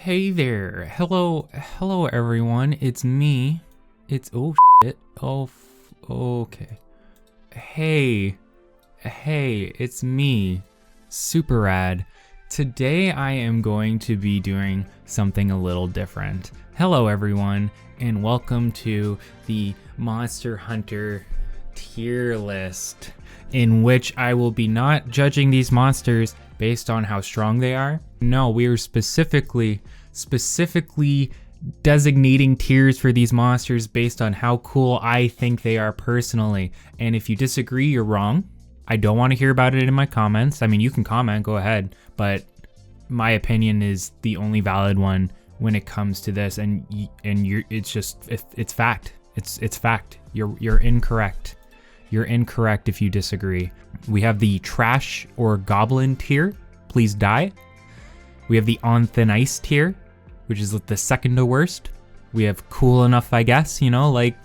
Hey there. Hello everyone. It's me. Oh shit. Okay. Hey, it's me. Super rad. Today I am going to be doing something a little different. Hello everyone, and welcome to the Monster Hunter tier list, in which I will be not judging these monsters based on how strong they are. No, we are specifically designating tiers for these monsters based on how cool I think they are personally. And if you disagree, you're wrong. I don't want to hear about it in my comments. I mean, you can comment, go ahead, but my opinion is the only valid one when it comes to this. And it's fact. It's fact. You're incorrect. You're incorrect if you disagree. We have the trash or goblin tier, please die. We have the on thin ice tier, which is the second to worst. We have cool enough, I guess, you know, like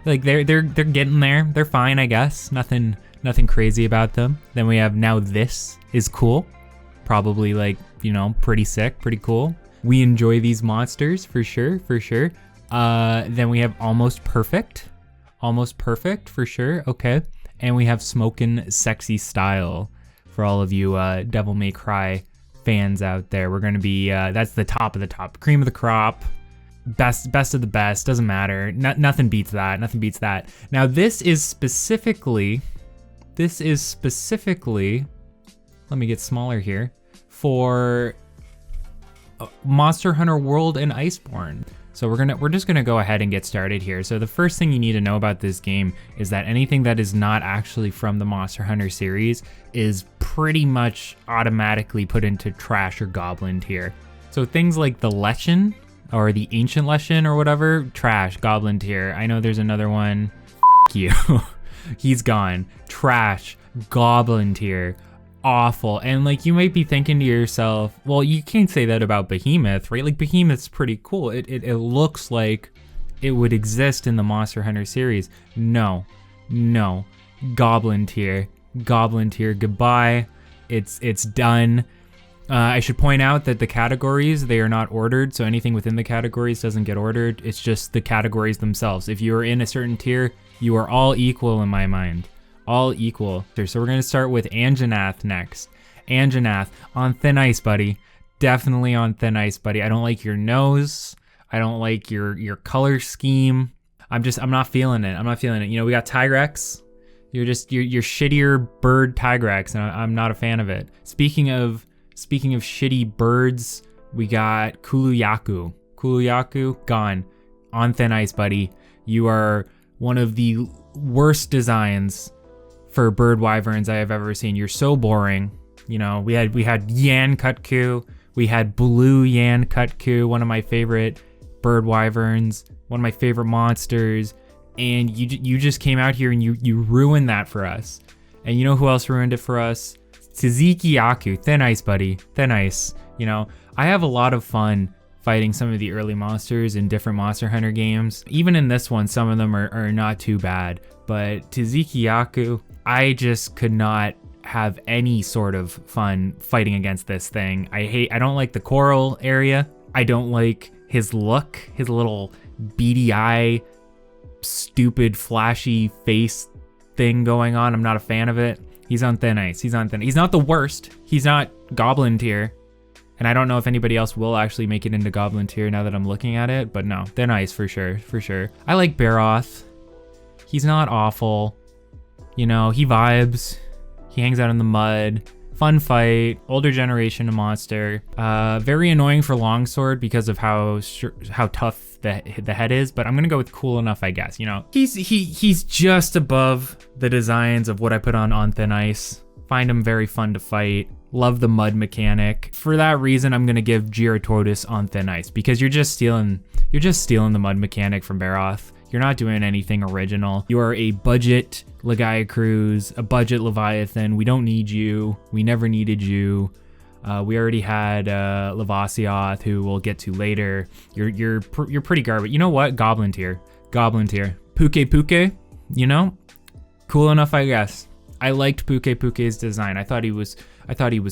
they're getting there. They're fine, I guess. Nothing crazy about them. Then we have now this is cool. Probably pretty sick, pretty cool. We enjoy these monsters for sure. Then we have almost perfect for sure. Okay. And we have smokin' sexy style for all of you Devil May Cry fans out there. We're gonna be that's the top of the top, cream of the crop, best of the best. Doesn't matter. Nothing beats that. Now this is specifically. Let me get smaller here for Monster Hunter World and Iceborne. So we're just gonna go ahead and get started here. So the first thing you need to know about this game is that anything that is not actually from the Monster Hunter series is pretty much automatically put into trash or goblin tier. So things like the Leshen or the Ancient Leshen or whatever, trash, goblin tier. I know there's another one. F you. He's gone. Trash, goblin tier. Awful. And you might be thinking to yourself, well, you can't say that about Behemoth, right? Like Behemoth's pretty cool. It looks like it would exist in the Monster Hunter series. No. Goblin tier, goodbye. It's done. I should point out that the categories, they are not ordered, so anything within the categories doesn't get ordered. It's just the categories themselves. If you are in a certain tier, you are all equal in my mind. All equal. So we're gonna start with Anjanath next. Anjanath, on thin ice, buddy. Definitely on thin ice, buddy. I don't like your nose. I don't like your color scheme. I'm not feeling it. You know, we got Tigrex. You're shittier bird Tigrex, and I'm not a fan of it. Speaking of shitty birds, we got Kuluyaku. Kuluyaku, gone. On thin ice, buddy. You are one of the worst designs for bird wyverns I have ever seen. You're so boring. You know, we had Yan Kutku, we had Blue Yan Kutku, one of my favorite bird wyverns, one of my favorite monsters, and you just came out here and you ruined that for us. And you know who else ruined it for us? Tsuzikiyaku, thin ice, buddy, thin ice. You know, I have a lot of fun fighting some of the early monsters in different Monster Hunter games. Even in this one, some of them are not too bad. But Tsuzikiyaku, I just could not have any sort of fun fighting against this thing. I don't like the coral area. I don't like his look, his little beady eye, stupid flashy face thing going on. I'm not a fan of it. He's on thin ice. He's not the worst. He's not goblin tier. And I don't know if anybody else will actually make it into goblin tier now that I'm looking at it, but no, thin ice for sure. I like Baroth. He's not awful. You know, he vibes. He hangs out in the mud. Fun fight. Older generation of monster. Very annoying for longsword because of how tough the head is, but I'm gonna go with cool enough, I guess. You know, he's just above the designs of what I put on thin ice. Find him very fun to fight. Love the mud mechanic. For that reason, I'm gonna give Gyaratortoise on thin ice because you're just stealing the mud mechanic from Baroth. You're not doing anything original. You are a budget Legiacruz, a budget Leviathan. We don't need you. We never needed you. We already had Lavasioth, who we'll get to later. You're pretty garbage. You know what? Goblin tier. Puke. You know, cool enough, I guess. I liked Puke's design. I thought he was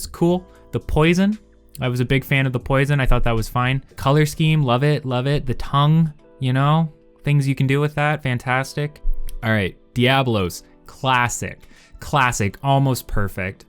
cool. The poison I was a big fan of the poison. I thought that was fine. Color scheme, love it, love it. The tongue, you know, things you can do with that, fantastic. All right, Diablos, classic, almost perfect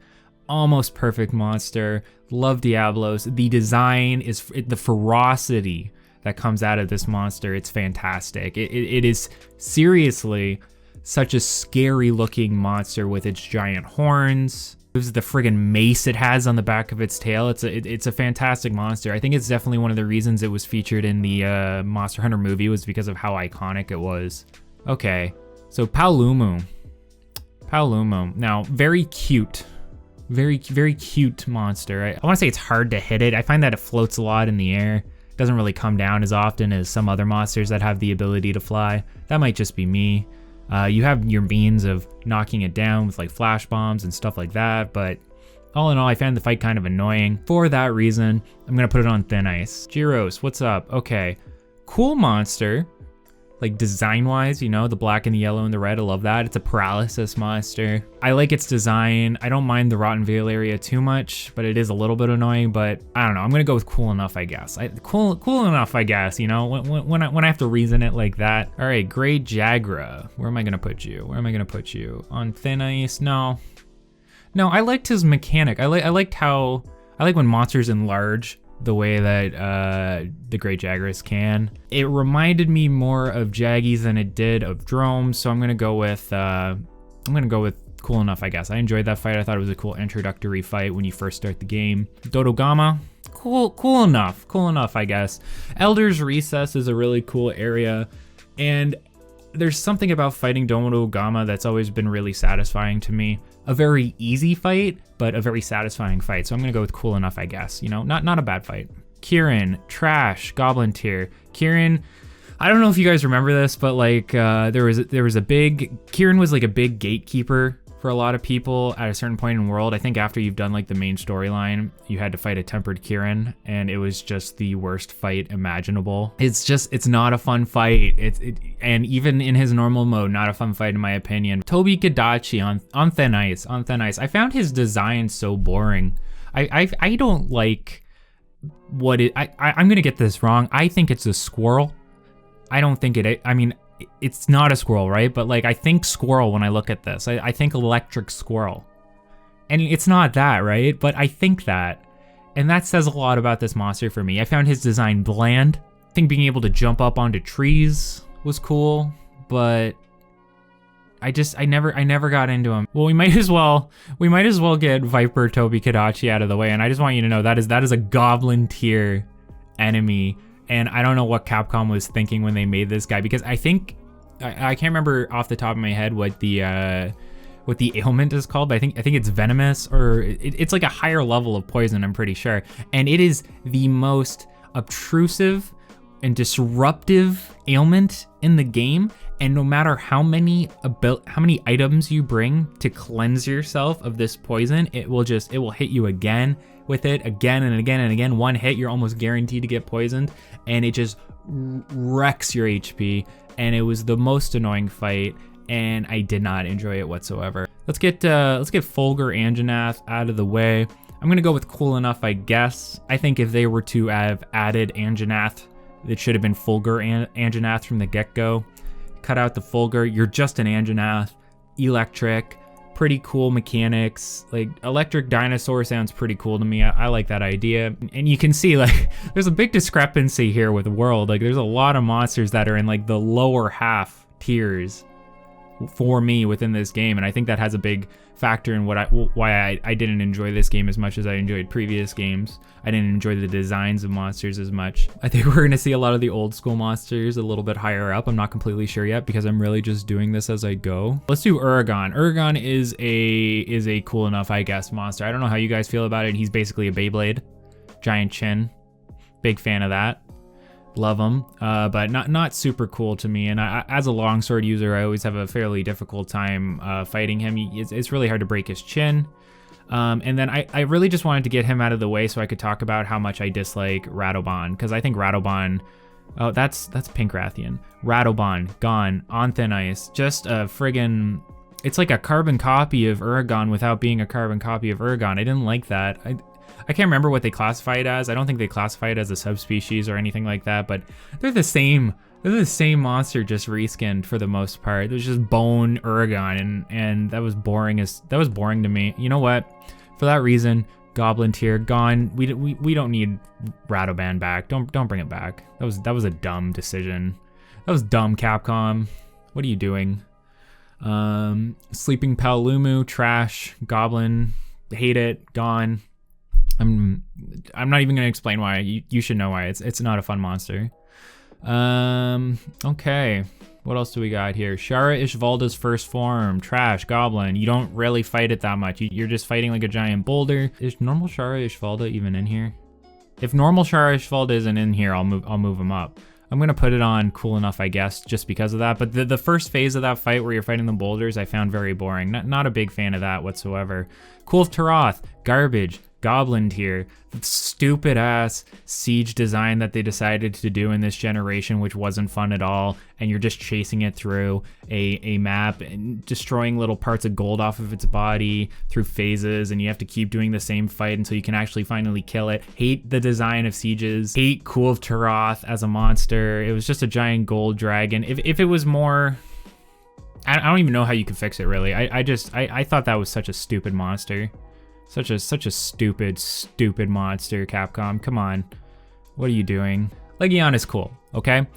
monster. Love Diablos. The design is, the ferocity that comes out of this monster, it's fantastic. It is seriously such a scary looking monster with its giant horns. This is the friggin' mace it has on the back of its tail. It's a fantastic monster. I think it's definitely one of the reasons it was featured in the Monster Hunter movie was because of how iconic it was. Okay, so Paolumu. Now, very cute. Very cute monster. I want to say it's hard to hit it. I find that it floats a lot in the air. It doesn't really come down as often as some other monsters that have the ability to fly. That might just be me. You have your means of knocking it down with like flash bombs and stuff like that, but all in all, I found the fight kind of annoying. For that reason, I'm gonna put it on thin ice. Gyros, what's up? Okay, cool monster. Like design-wise, you know, the black and the yellow and the red, I love that. It's a paralysis monster. I like its design. I don't mind the Rotten Vale area too much, but it is a little bit annoying, but I don't know. I'm gonna go with cool enough, I guess. Cool enough, I guess, you know, when I have to reason it like that. All right, Grey Jagra. Where am I gonna put you? On thin ice? No, I liked his mechanic. I like when monsters enlarge the way that the Great Jagras can. It reminded me more of Jaggies than it did of Dromes, so I'm gonna go with cool enough, I guess. I enjoyed that fight. I thought it was a cool introductory fight when you first start the game. Dodogama, cool enough, I guess. Elder's Recess is a really cool area, and there's something about fighting Dodogama that's always been really satisfying to me. A very easy fight, but a very satisfying fight. So I'm gonna go with cool enough, I guess. You know, not a bad fight. Kieran, trash, goblin tier. Kieran, I don't know if you guys remember this, but like Kieran was like a big gatekeeper for a lot of people at a certain point in World. I think after you've done like the main storyline, you had to fight a tempered Kieran, and it was just the worst fight imaginable. It's not a fun fight. And even in his normal mode, not a fun fight in my opinion. Tobi-Kadachi on thin ice. I found his design so boring. I don't like what it. I'm gonna get this wrong. I think it's a squirrel. I don't think it. I mean, it's not a squirrel, right? But like, I think squirrel when I look at this. I think electric squirrel. And it's not that, right? But I think that. And that says a lot about this monster for me. I found his design bland. I think being able to jump up onto trees was cool, but I never got into him. Well, we might as well get Viper Tobi-Kadachi out of the way. And I just want you to know that is a goblin tier enemy. And I don't know what Capcom was thinking when they made this guy, because I think I can't remember off the top of my head what the ailment is called, but I think it's venomous, or it's like a higher level of poison, I'm pretty sure. And it is the most obtrusive and disruptive ailment in the game. And no matter how many items you bring to cleanse yourself of this poison, it will hit you again with it, again and again and again. One hit, you're almost guaranteed to get poisoned, and it just wrecks your HP. And it was the most annoying fight, and I did not enjoy it whatsoever. Let's get Fulgur Anjanath out of the way. I'm gonna go with cool enough, I guess. I think if they were to have added Anjanath, it should have been Fulgur Anjanath from the get-go. Cut out the Fulgur, you're just an Anjanath. Electric, pretty cool mechanics. Like, electric dinosaur sounds pretty cool to me. I like that idea. And you can see, like, there's a big discrepancy here with World. Like, there's a lot of monsters that are in like the lower half tiers for me within this game, and I think that has a big factor in why I didn't enjoy this game as much as I enjoyed previous games. I didn't enjoy the designs of monsters as much. I think we're gonna see a lot of the old school monsters a little bit higher up. I'm not completely sure yet because I'm really just doing this as I go. Let's do Uragon. Uragon is a cool enough, I guess, monster. I don't know how you guys feel about it. He's basically a Beyblade, giant chin. Big fan of that. Love him, but not super cool to me. And as a longsword user, I always have a fairly difficult time fighting him. It's really hard to break his chin. And then I really just wanted to get him out of the way so I could talk about how much I dislike Radoban, because I think Radoban, oh, that's Pink Rathian. Radoban, gone, on thin ice, just a friggin', it's like a carbon copy of Uragon without being a carbon copy of Uragon. I didn't like that. I can't remember what they classify it as. I don't think they classify it as a subspecies or anything like that, but they're the same. They're the same monster, just reskinned for the most part. It was just bone Uragon, and that was boring to me. You know what? For that reason, Goblin tier gone. We don't need Radoban back. Don't bring it back. That was a dumb decision. That was dumb, Capcom. What are you doing? Sleeping Paolumu, trash. Goblin, hate it, gone. I'm not even gonna explain why. You should know why. It's not a fun monster. Okay. What else do we got here? Shara Ishvalda's first form, trash, goblin. You don't really fight it that much. You're just fighting like a giant boulder. Is normal Shara Ishvalda even in here? If normal Shara Ishvalda isn't in here, I'll move him up. I'm gonna put it on cool enough, I guess, just because of that. But the first phase of that fight where you're fighting the boulders, I found very boring. Not a big fan of that whatsoever. Kulf Taroth, garbage. Goblin tier, stupid ass siege design that they decided to do in this generation, which wasn't fun at all, and you're just chasing it through a map and destroying little parts of gold off of its body through phases, and you have to keep doing the same fight until you can actually finally kill it. Hate the design of sieges. Hate Kulf Taroth as a monster. It was just a giant gold dragon. If it was more, I don't even know how you could fix it really. I thought that was such a stupid monster. Such a stupid monster, Capcom. Come on. What are you doing? Legion is cool, okay?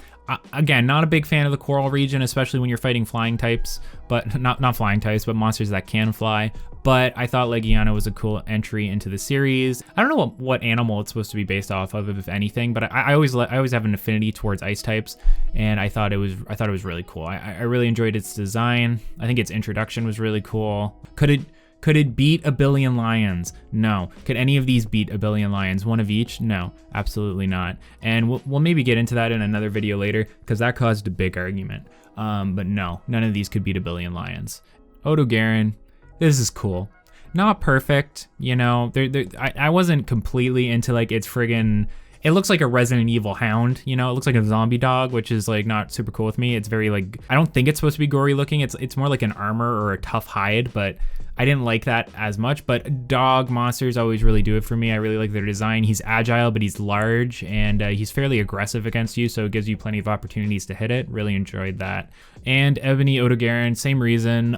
Again, not a big fan of the Coral region, especially when you're fighting flying types, but not flying types, but monsters that can fly. But I thought Legiana was a cool entry into the series. I don't know what animal it's supposed to be based off of, if anything, but I always have an affinity towards ice types, and I thought it was really cool. I really enjoyed its design. I think its introduction was really cool. Could it beat a billion lions? No. Could any of these beat a billion lions? One of each? No, absolutely not. And we'll maybe get into that in another video later, because that caused a big argument. But no, none of these could beat a billion lions. Odogaron, this is cool. Not perfect, you know. I wasn't completely into like its friggin'. It looks like a Resident Evil hound, you know. It looks like a zombie dog, which is like not super cool with me. It's very like, I don't think it's supposed to be gory looking. It's more like an armor or a tough hide, but I didn't like that as much. But dog monsters always really do it for me. I really like their design. He's agile, but he's large, and he's fairly aggressive against you, so it gives you plenty of opportunities to hit it. Really enjoyed that. And Ebony Odogaron, same reason.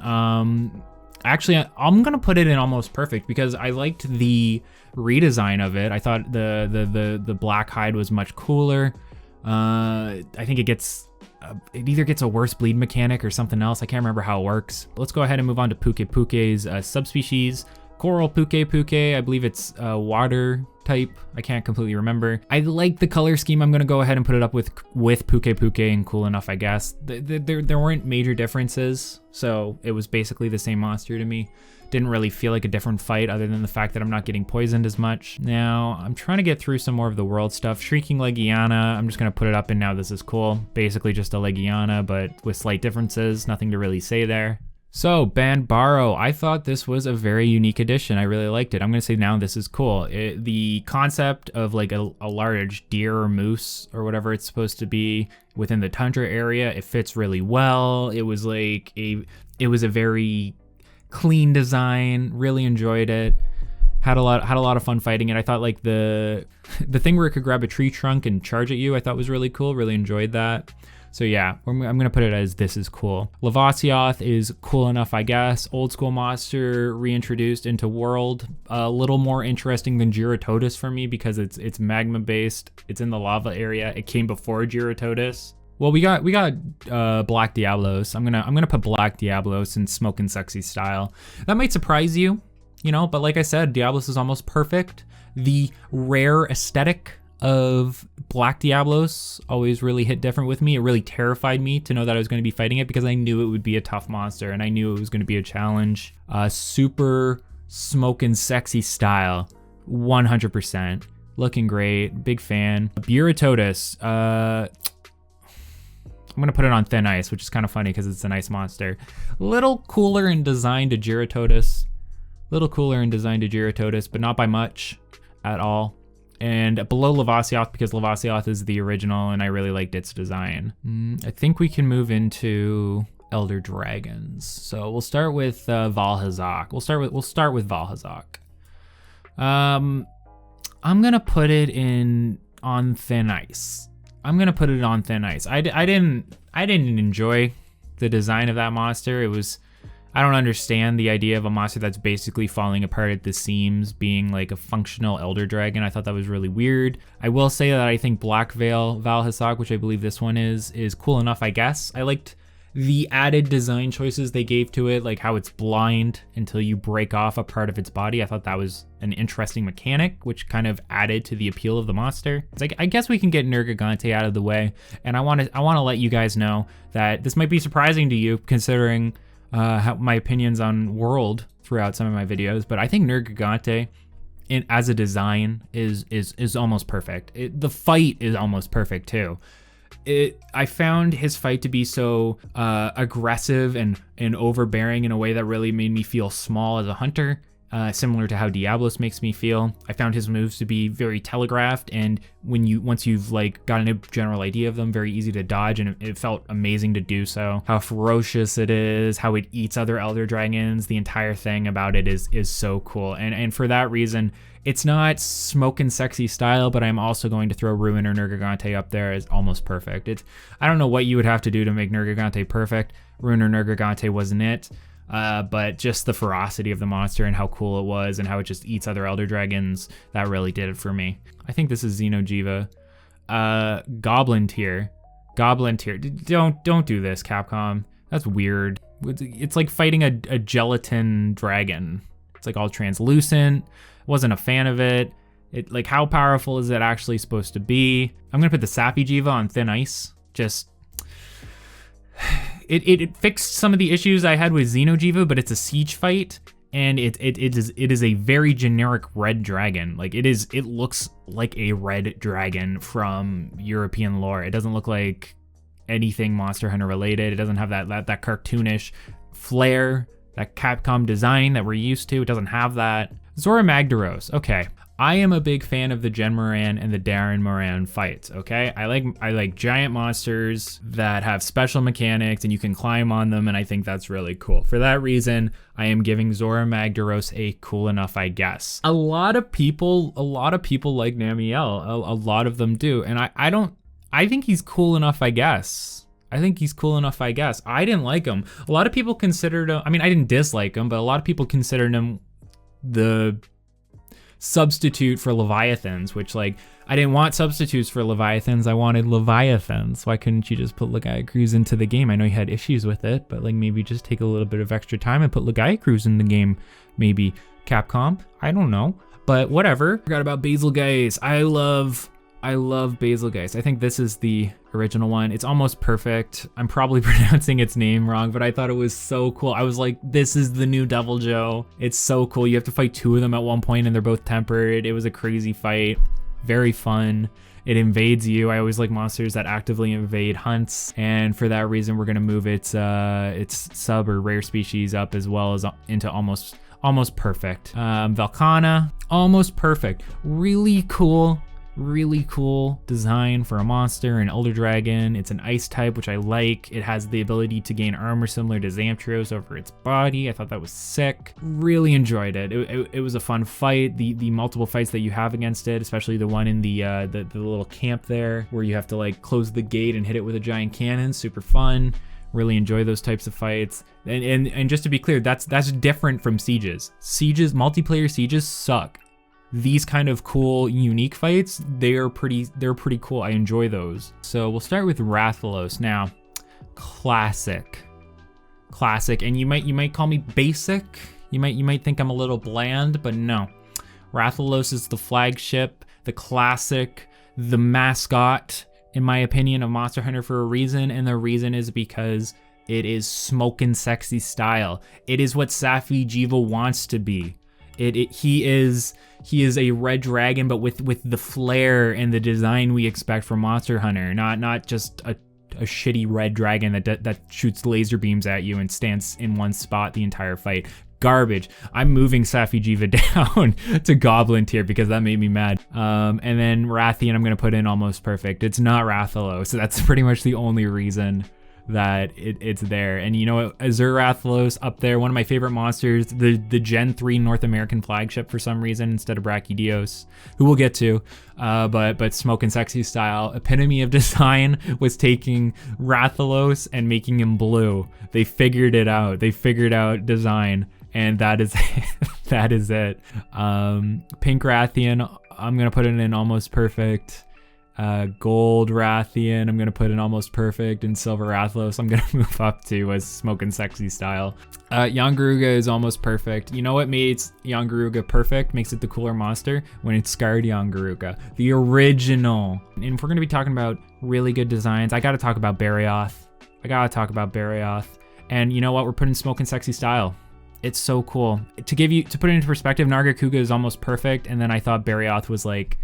Actually, I'm gonna put it in almost perfect because I liked the redesign of it. I thought the black hide was much cooler. I think it either gets a worse bleed mechanic or something else. I can't remember how it works. Let's go ahead and move on to Puke's subspecies. Coral Puke. I believe it's water type. I can't completely remember. I like the color scheme. I'm gonna go ahead and put it up with Puke and cool enough, I guess. There weren't major differences, so it was basically the same monster to me. Didn't really feel like a different fight other than the fact that I'm not getting poisoned as much. Now, I'm trying to get through some more of the world stuff. Shrieking Legiana, I'm just gonna put it up and now this is cool. Basically just a Legiana, but with slight differences. Nothing to really say there. So, Banbaro, I thought this was a very unique addition. I really liked it. I'm gonna say now this is cool. The concept of like a large deer or moose or whatever it's supposed to be within the tundra area, it fits really well. It was like it was a very clean design. Really enjoyed it. Had a lot of fun fighting it. I thought like the thing where it could grab a tree trunk and charge at you, I thought was really cool. Really enjoyed that. So yeah, I'm gonna put it as this is cool. Lavasioth is cool enough, I guess. Old school monster reintroduced into world. A little more interesting than Gyrototus for me because it's magma based. It's in the lava area. It came before Gyrototus. Well, we got Black Diablos. I'm gonna put Black Diablos in Smokin' Sexy style. That might surprise you, you know, but like I said, Diablos is almost perfect. The rare aesthetic of Black Diablos always really hit different with me. It really terrified me to know that I was going to be fighting it because I knew it would be a tough monster and I knew it was going to be a challenge. Super Smokin' Sexy style, 100%. Looking great, big fan. Gyrototus, I'm gonna put it on thin ice, which is kind of funny because it's an ice monster. Little cooler in design to Gyrototus. But not by much at all. And below Lavasioth because Lavasioth is the original and I really liked its design. I think we can move into Elder Dragons. So we'll start with Valhazak. We'll start with Valhazak. I'm gonna put it in on thin ice. I'm gonna put it on thin ice. I didn't enjoy the design of that monster. I don't understand the idea of a monster that's basically falling apart at the seams being like a functional elder dragon. I thought that was really weird. I will say that I think Black Veil Valhazak, which I believe this one is cool enough, I guess. I liked the added design choices they gave to it, like how it's blind until you break off a part of its body. I thought that was an interesting mechanic, which kind of added to the appeal of the monster. It's like, I guess we can get Nergigante out of the way, and I want to let you guys know that this might be surprising to you, considering how my opinions on World throughout some of my videos, but I think Nergigante as a design is almost perfect. The fight is almost perfect too. I found his fight to be so aggressive and overbearing in a way that really made me feel small as a hunter, similar to how Diablos makes me feel. I found his moves to be very telegraphed, and once you've like gotten a general idea of them, very easy to dodge, and it felt amazing to do so. How ferocious it is, how it eats other elder dragons, the entire thing about it is so cool. And for that reason, it's not smoking sexy style, but I'm also going to throw Ruin or Nergigante up there as almost perfect. I don't know what you would have to do to make Nergigante perfect. Ruin or Nergigante wasn't it. But just the ferocity of the monster and how cool it was and how it just eats other elder dragons, that really did it for me. I think this is Xeno'jiiva. Goblin tier. Don't do this, Capcom. That's weird. It's like fighting a gelatin dragon. It's like all translucent. Wasn't a fan of it. Like, how powerful is it actually supposed to be? I'm gonna put the Sapphijiiva on thin ice. Just It fixed some of the issues I had with Xeno'jiiva, but it's a siege fight, and it is a very generic red dragon. Like, it looks like a red dragon from European lore. It doesn't look like anything Monster Hunter related. It doesn't have that cartoonish flair, that Capcom design that we're used to. It doesn't have that. Zora Magdaros. Okay. I am a big fan of the Gen Moran and the Darren Moran fights, okay? I like giant monsters that have special mechanics and you can climb on them, and I think that's really cool. For that reason, I am giving Zora Magdaros a cool enough, I guess. A lot of people like Namiel. A lot of them do, and I think he's cool enough, I guess. I didn't like him. A lot of people considered him, I mean, I didn't dislike him, but a lot of people considered him the substitute for Leviathans, which, like, I didn't want substitutes for Leviathans, I wanted Leviathans. Why couldn't you just put Lagiacruz into the game? I know you had issues with it, but like, maybe just take a little bit of extra time and put Lagiacruz in the game, maybe. Capcom, I don't know, but whatever. Forgot about Basilgeuse. I love Basilgeuse. I think this is the original one. It's almost perfect. I'm probably pronouncing its name wrong, but I thought it was so cool. I was like, this is the new Devil Joe. It's so cool. You have to fight two of them at one point and they're both tempered. It was a crazy fight. Very fun. It invades you. I always like monsters that actively invade hunts, and for that reason, we're gonna move its sub or rare species up as well as into almost perfect. Velkhana, almost perfect. Really cool design for a monster, an elder dragon. It's an ice type, which I like. It has the ability to gain armor similar to Zamtrios over its body. I thought that was sick. Really enjoyed it. It was a fun fight. The multiple fights that you have against it, especially the one in the little camp there where you have to like close the gate and hit it with a giant cannon. Super fun. Really enjoy those types of fights. And just to be clear, that's different from sieges. Multiplayer sieges suck. These kind of cool, unique fights, they're pretty cool. I enjoy those. So we'll start with Rathalos. Now, classic, and you might call me basic. You might think I'm a little bland, but no. Rathalos is the flagship, the classic, the mascot, in my opinion, of Monster Hunter for a reason, and the reason is because it is smokin' sexy style. It is what Sapphijiiva wants to be. He is a red dragon, but with the flair and the design we expect from Monster Hunter, not just a shitty red dragon that shoots laser beams at you and stands in one spot the entire fight. Garbage. I'm moving Sapphijiiva down to Goblin tier because that made me mad. And then Rathian I'm gonna put in almost perfect. It's not Rathalos, so that's pretty much the only reason that it's there. And you know, Azure Rathalos up there, one of my favorite monsters, the Gen 3 North American flagship for some reason instead of Brachydios, who we'll get to, but Smoke and Sexy style. Epitome of design was taking Rathalos and making him blue. They figured it out. They figured out design, and that is that is it. Pink Rathian, I'm gonna put it in almost perfect. Gold Rathian, I'm gonna put in almost perfect, and Silver Rathalos I'm gonna move up to as Smoke and Sexy style. Yangaruga is almost perfect. You know what makes Yangaruga perfect, makes it the cooler monster? When it's Scarred Yangaruga, the original. And if we're gonna be talking about really good designs, I gotta talk about Barioth. And you know what? We're putting Smoke and Sexy style. It's so cool. To put it into perspective, Nargacuga is almost perfect, and then I thought Barioth was like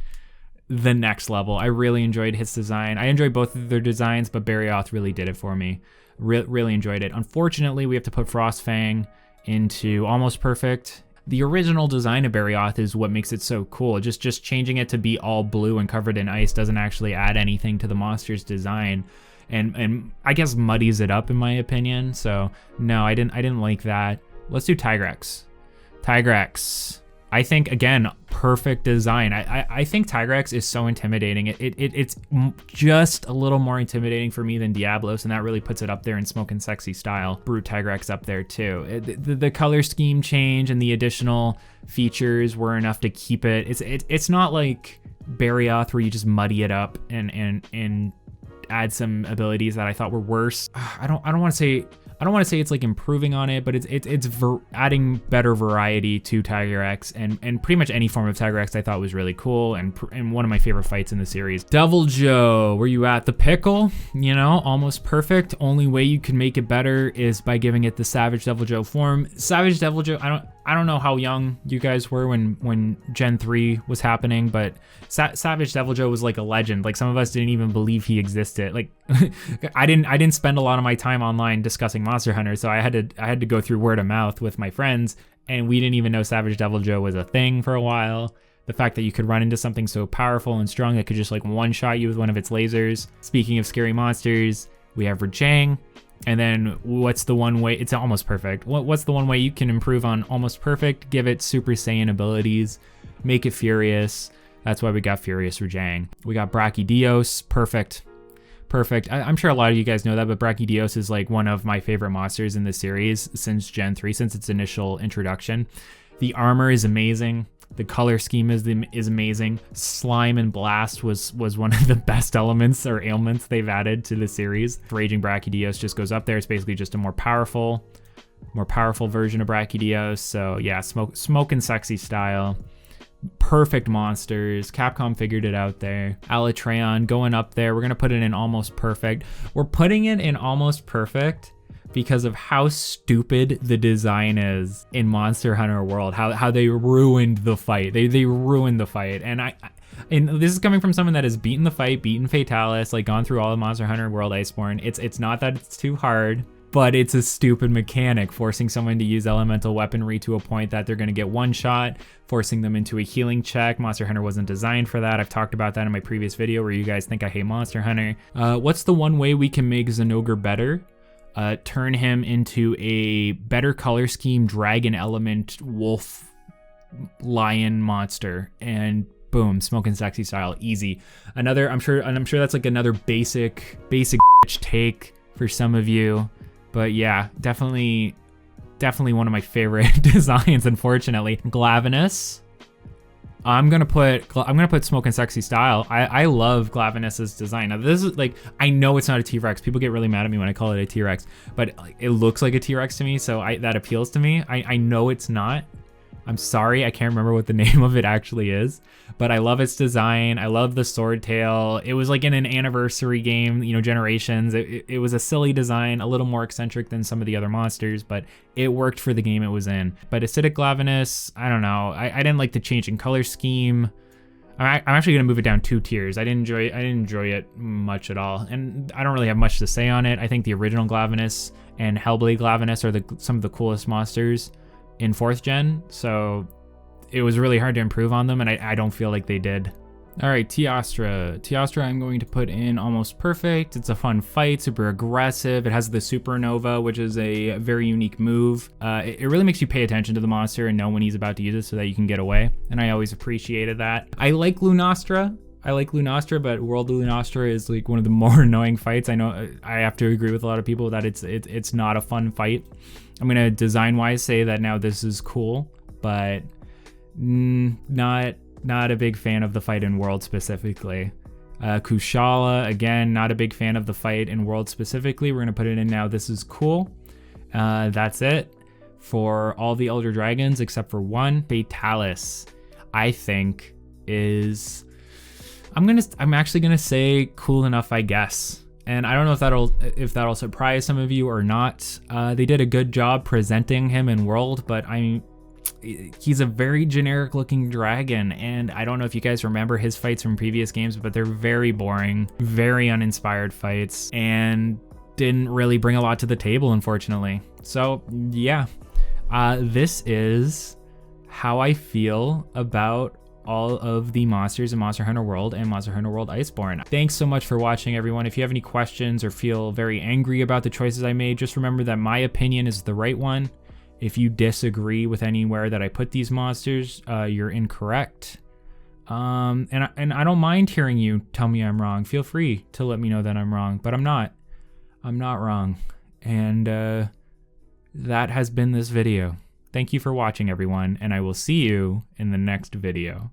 the next level. I really enjoyed his design. I enjoyed both of their designs, but Barioth really did it for me. Really enjoyed it. Unfortunately, we have to put Frostfang into almost perfect. The original design of Barioth is what makes it so cool. Just changing it to be all blue and covered in ice doesn't actually add anything to the monster's design, and I guess muddies it up in my opinion. So no, I didn't like that. Let's do Tigrex. I think, again, perfect design. I think Tigrex is so intimidating. It's just a little more intimidating for me than Diablos, and that really puts it up there in Smoke and Sexy style. Brute Tigrex up there too. The color scheme change and the additional features were enough to keep it. It's not like Barioth where you just muddy it up and add some abilities that I thought were worse. I don't want to say it's like improving on it, but it's adding better variety to Tigrex, and pretty much any form of Tigrex I thought was really cool, and one of my favorite fights in the series. Deviljho, where you at? The pickle, you know, almost perfect. Only way you can make it better is by giving it the Savage Deviljho form. Savage Deviljho, I don't know how young you guys were when Gen 3 was happening, but Savage Deviljho was like a legend. Like, some of us didn't even believe he existed. Like, I didn't spend a lot of my time online discussing Monster Hunter, so I had to go through word of mouth with my friends, and we didn't even know Savage Deviljho was a thing for a while. The fact that you could run into something so powerful and strong that could just like one-shot you with one of its lasers. Speaking of scary monsters, we have Rajang. And then what's the one way, it's almost perfect. What's the one way you can improve on almost perfect? Give it Super Saiyan abilities, make it furious. That's why we got Furious Rajang. We got Brachydios, perfect. I'm sure a lot of you guys know that, but Brachydios is like one of my favorite monsters in the series since Gen 3, since its initial introduction. The armor is amazing. The color scheme is amazing. Slime and Blast was one of the best elements or ailments they've added to the series. Raging Brachydios just goes up there. It's basically just a more powerful version of Brachydios. So yeah, smoke and Sexy style. Perfect monsters. Capcom figured it out there. Alatreon going up there. We're gonna put it in almost perfect. We're putting it in almost perfect because of how stupid the design is in Monster Hunter World, how they ruined the fight. They ruined the fight, and this is coming from someone that has beaten the fight, beaten Fatalis, like gone through all of Monster Hunter World Iceborne. It's not that it's too hard, but it's a stupid mechanic, forcing someone to use elemental weaponry to a point that they're gonna get one shot, forcing them into a healing check. Monster Hunter wasn't designed for that. I've talked about that in my previous video where you guys think I hate Monster Hunter. What's the one way we can make Zinogre better? Turn him into a better color scheme, dragon element, wolf, lion monster, and boom, Smoke and Sexy style, easy. I'm sure that's like another basic take for some of you, but yeah, definitely one of my favorite designs. Unfortunately, Glavenus. I'm gonna put Smoke and Sexy style. I love Glavenus's design. Now this is like, I know it's not a T-Rex. People get really mad at me when I call it a T-Rex, but it looks like a T-Rex to me, so that appeals to me. I know it's not. I'm sorry, I can't remember what the name of it actually is, but I love its design. I love the sword tail. It was like in an anniversary game, you know, Generations. It was a silly design, a little more eccentric than some of the other monsters, but it worked for the game it was in. But Acidic Glavenus, I don't know. I didn't like the change in color scheme. I'm actually gonna move it down 2 tiers. I didn't enjoy it much at all, and I don't really have much to say on it. I think the original Glavenus and Hellblade Glavenus are some of the coolest monsters in 4th gen, so it was really hard to improve on them, and I don't feel like they did All right, Teostra. Teostra I'm going to put in almost perfect. It's a fun fight, super aggressive. It has the Supernova, which is a very unique move. It really makes you pay attention to the monster and know when he's about to use it so that you can get away. And I always appreciated that. I like Lunastra. But World of Lunastra is like one of the more annoying fights. I know I have to agree with a lot of people that it's not a fun fight. I'm gonna design-wise say that now this is cool, but not a big fan of the fight in World specifically. Kushala, again, not a big fan of the fight in World specifically. We're gonna put it in now. This is cool. That's it for all the Elder Dragons except for one. Fatalis, I think is, I'm actually gonna say cool enough, I guess. And I don't know if that'll surprise some of you or not. They did a good job presenting him in World, but he's a very generic looking dragon, and I don't know if you guys remember his fights from previous games, but they're very boring, very uninspired fights, and didn't really bring a lot to the table, unfortunately. So yeah, this is how I feel about all of the monsters in Monster Hunter World and Monster Hunter World Iceborne. Thanks so much for watching, everyone. If you have any questions or feel very angry about the choices I made, just remember that my opinion is the right one. If you disagree with anywhere that I put these monsters, you're incorrect. And I don't mind hearing you tell me I'm wrong. Feel free to let me know that I'm wrong, but I'm not. I'm not wrong. And that has been this video. Thank you for watching, everyone, and I will see you in the next video.